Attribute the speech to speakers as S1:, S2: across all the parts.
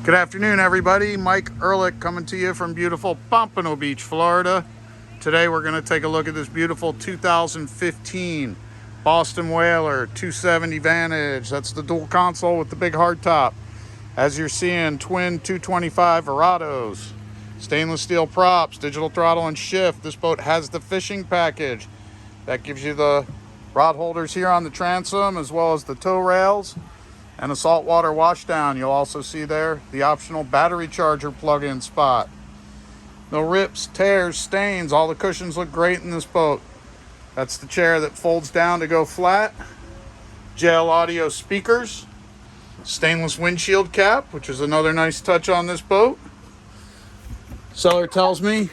S1: Good afternoon, everybody. Mike Ehrlich coming to you from beautiful Pompano Beach, Florida. Today we're going to take a look at this beautiful 2015 Boston Whaler 270 Vantage. That's the dual console with the big hardtop. As you're seeing, twin 225 Verados, stainless steel props, digital throttle and shift. This boat has the fishing package. That gives you the rod holders here on the transom as well as the tow rails and a saltwater washdown. You'll also see there the optional battery charger plug-in spot. No rips, tears, stains. All the cushions look great in this boat. That's the chair that folds down to go flat. JL audio speakers. Stainless windshield cap, which is another nice touch on this boat. Seller tells me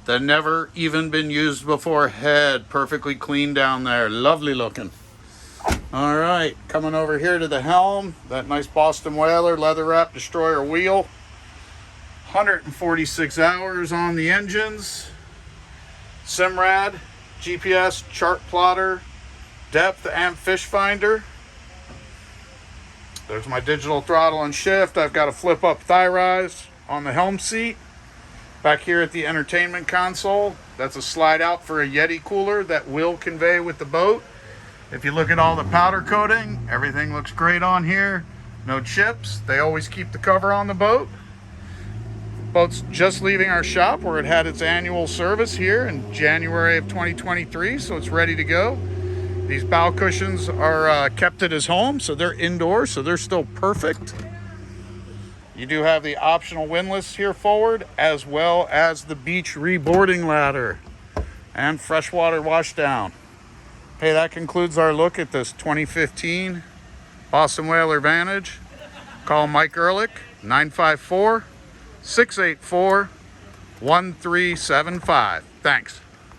S1: they've never even been used before. Head perfectly clean down there. Lovely looking. All right, coming over here to the helm, that nice Boston Whaler leather wrap destroyer wheel. 146 hours on the engines. Simrad, GPS, chart plotter, depth and fish finder. There's my digital throttle and shift. I've got a flip up thigh rise on the helm seat. Back here at the entertainment console, that's a slide out for a Yeti cooler that will convey with the boat. If you look at all the powder coating, everything looks great on here. No chips. They always keep the cover on the boat. Boat's just leaving our shop where it had its annual service here in January of 2023, so it's ready to go. These bow cushions are kept at his home, so they're indoors, so they're still perfect. You do have the optional windlass here forward, as well as the beach reboarding ladder and freshwater washdown. Hey, that concludes our look at this 2015 Boston Whaler Vantage. Call Mike Ehrlich, 954-684-1375. Thanks.